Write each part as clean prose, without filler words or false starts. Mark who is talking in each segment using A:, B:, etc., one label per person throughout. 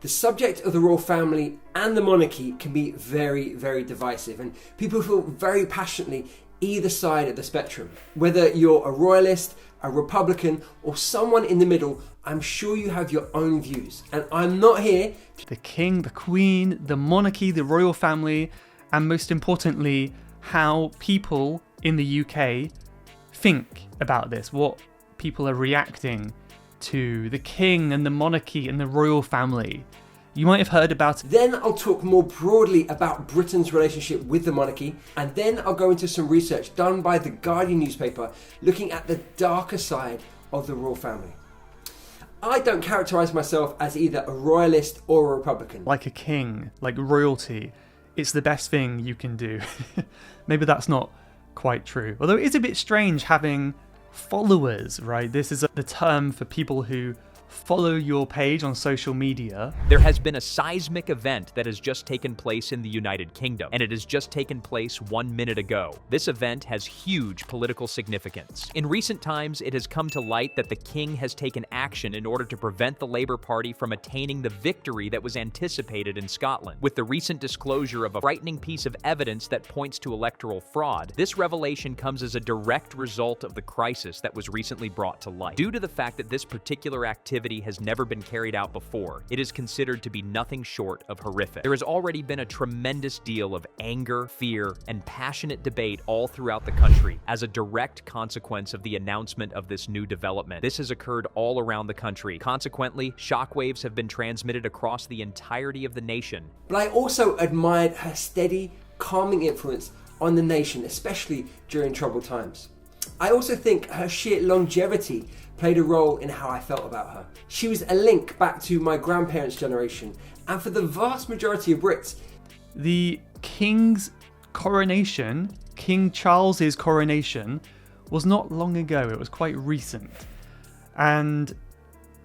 A: The subject of the royal family and the monarchy can be very, very divisive, and people feel very passionately either side of the spectrum. Whether you're a royalist, a Republican, or someone in the middle, I'm sure you have your own views, and I'm not here.
B: The king, the queen, the monarchy, the royal family, and most importantly, how people in the UK think about this, what people are reacting to the king and the monarchy and the royal family. You might have heard about it.
A: Then I'll talk more broadly about Britain's relationship with the monarchy, and then I'll go into some research done by the Guardian newspaper looking at the darker side of the royal family. I don't characterise myself as either a royalist or a Republican.
B: Like a king, like royalty, it's the best thing you can do. Maybe that's not quite true. Although it is a bit strange having followers, right? This is the term for people who follow your page on social media.
C: There has been a seismic event that has just taken place in the United Kingdom, and it has just taken place 1 minute ago. This event has huge political significance. In recent times, it has come to light that the king has taken action in order to prevent the Labour Party from attaining the victory that was anticipated in Scotland. With the recent disclosure of a frightening piece of evidence that points to electoral fraud, this revelation comes as a direct result of the crisis that was recently brought to light. Due to the fact that this particular activity has never been carried out before, it is considered to be nothing short of horrific. There has already been a tremendous deal of anger, fear, and passionate debate all throughout the country as a direct consequence of the announcement of this new development. This has occurred all around the country. Consequently, shockwaves have been transmitted across the entirety of the nation.
A: But I also admired her steady, calming influence on the nation, especially during troubled times. I also think her sheer longevity played a role in how I felt about her. She was a link back to my grandparents' generation, and for the vast majority of Brits,
B: the king's coronation, King Charles's coronation, was not long ago. It was quite recent. And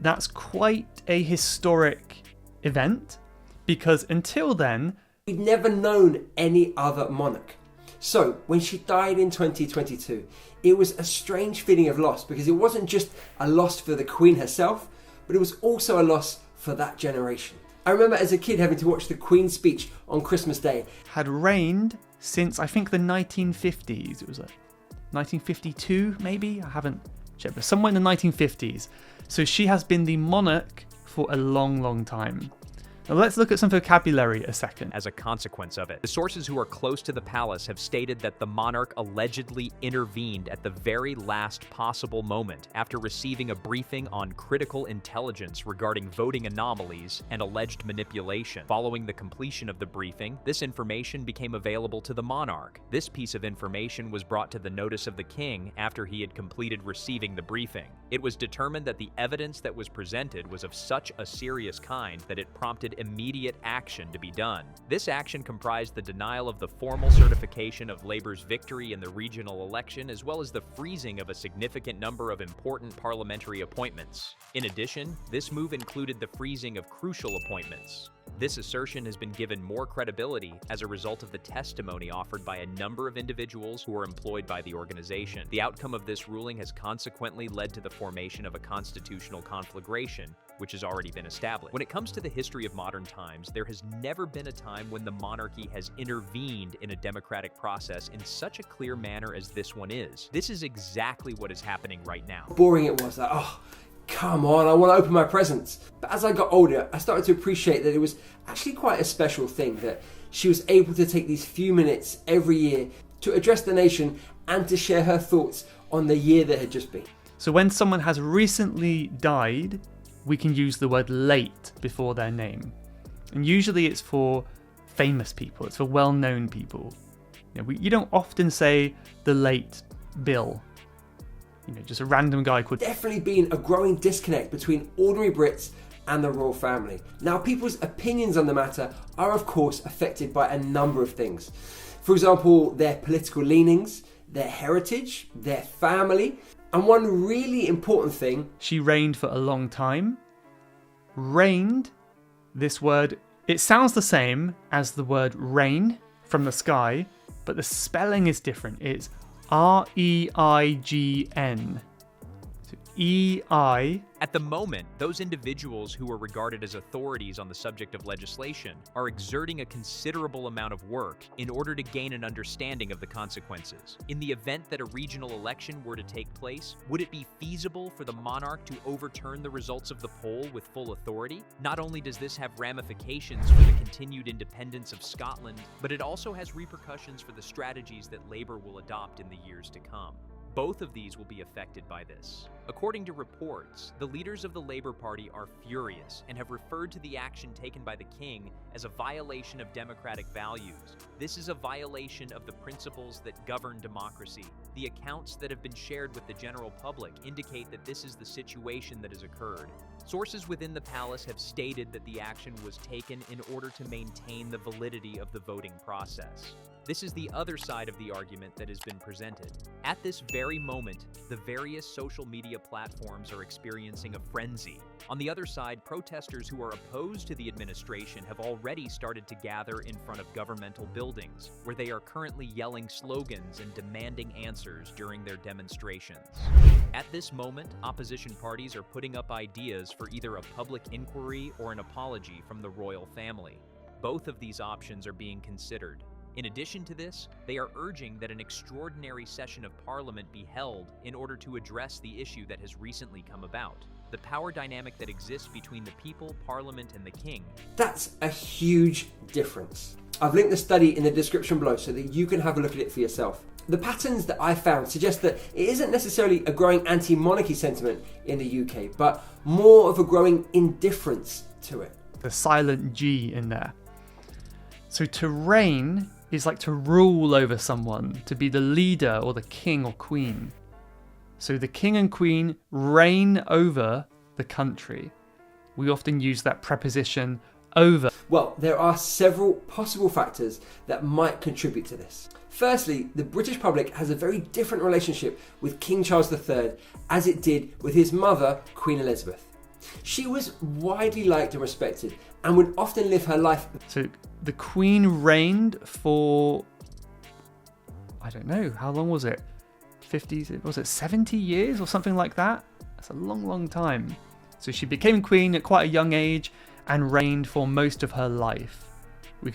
B: that's quite a historic event, because until then,
A: we'd never known any other monarch. So, when she died in 2022, it was a strange feeling of loss, because it wasn't just a loss for the Queen herself, but it was also a loss for that generation. I remember as a kid having to watch the Queen's speech on Christmas Day.
B: Had reigned since, I think, the 1950s. It was like 1952, maybe? I haven't checked, but somewhere in the 1950s. So she has been the monarch for a long, long time. Now let's look at some vocabulary a second.
C: As a consequence of it, the sources who are close to the palace have stated that the monarch allegedly intervened at the very last possible moment after receiving a briefing on critical intelligence regarding voting anomalies and alleged manipulation. Following the completion of the briefing, this information became available to the monarch. This piece of information was brought to the notice of the king after he had completed receiving the briefing. It was determined that the evidence that was presented was of such a serious kind that it prompted immediate action to be done. This action comprised the denial of the formal certification of Labour's victory in the regional election, as well as the freezing of a significant number of important parliamentary appointments. In addition, this move included the freezing of crucial appointments. This assertion has been given more credibility as a result of the testimony offered by a number of individuals who are employed by the organization. The outcome of this ruling has consequently led to the formation of a constitutional conflagration, which has already been established. When it comes to the history of modern times, there has never been a time when the monarchy has intervened in a democratic process in such a clear manner as this one is. This is exactly what is happening right now.
A: Boring it was, like, oh, come on, I want to open my presents. But as I got older, I started to appreciate that it was actually quite a special thing that she was able to take these few minutes every year to address the nation and to share her thoughts on the year that had just been.
B: So when someone has recently died, we can use the word late before their name. And usually it's for famous people, it's for well-known people. You don't often say the late Bill. Just a random guy could.
A: Definitely been a growing disconnect between ordinary Brits and the royal family. Now, people's opinions on the matter are of course affected by a number of things. For example, their political leanings, their heritage, their family, and one really important thing.
B: She reigned for a long time. Reigned, this word, it sounds the same as the word rain from the sky, but the spelling is different. It's R-E-I-G-N. So E-I-G-N.
C: At the moment, those individuals who are regarded as authorities on the subject of legislation are exerting a considerable amount of work in order to gain an understanding of the consequences. In the event that a regional election were to take place, would it be feasible for the monarch to overturn the results of the poll with full authority? Not only does this have ramifications for the continued independence of Scotland, but it also has repercussions for the strategies that Labour will adopt in the years to come. Both of these will be affected by this. According to reports, the leaders of the Labour Party are furious and have referred to the action taken by the King as a violation of democratic values. This is a violation of the principles that govern democracy. The accounts that have been shared with the general public indicate that this is the situation that has occurred. Sources within the palace have stated that the action was taken in order to maintain the validity of the voting process. This is the other side of the argument that has been presented. At this very moment, the various social media platforms are experiencing a frenzy. On the other side, protesters who are opposed to the administration have already started to gather in front of governmental buildings, where they are currently yelling slogans and demanding answers during their demonstrations. At this moment, opposition parties are putting up ideas for either a public inquiry or an apology from the royal family. Both of these options are being considered. In addition to this, they are urging that an extraordinary session of Parliament be held in order to address the issue that has recently come about. The power dynamic that exists between the people, Parliament, and the King.
A: That's a huge difference. I've linked the study in the description below so that you can have a look at it for yourself. The patterns that I found suggest that it isn't necessarily a growing anti-monarchy sentiment in the UK, but more of a growing indifference to it.
B: The silent G in there. So to reign is like to rule over someone, to be the leader or the king or queen. So the king and queen reign over the country. We often use that preposition over.
A: Well, there are several possible factors that might contribute to this. Firstly, the British public has a very different relationship with King Charles III as it did with his mother, Queen Elizabeth. She was widely liked and respected and would often live her life.
B: So the Queen reigned for, I don't know, how long was it? 50s, was it 70 years or something like that? That's a long, long time. So she became queen at quite a young age and reigned for most of her life.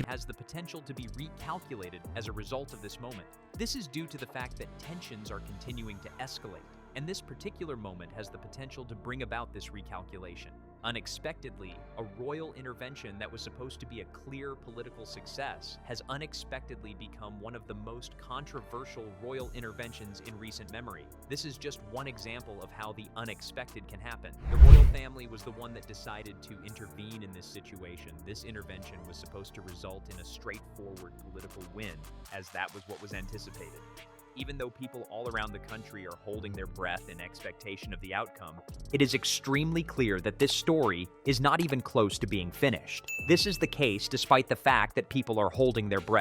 C: Has the potential to be recalculated as a result of this moment. This is due to the fact that tensions are continuing to escalate, and this particular moment has the potential to bring about this recalculation. Unexpectedly, a royal intervention that was supposed to be a clear political success has unexpectedly become one of the most controversial royal interventions in recent memory. This is just one example of how the unexpected can happen. The royal family was the one that decided to intervene in this situation. This intervention was supposed to result in a straightforward political win, as that was what was anticipated. Even though people all around the country are holding their breath in expectation of the outcome, it is extremely clear that this story is not even close to being finished. This is the case despite the fact that people are holding their breath.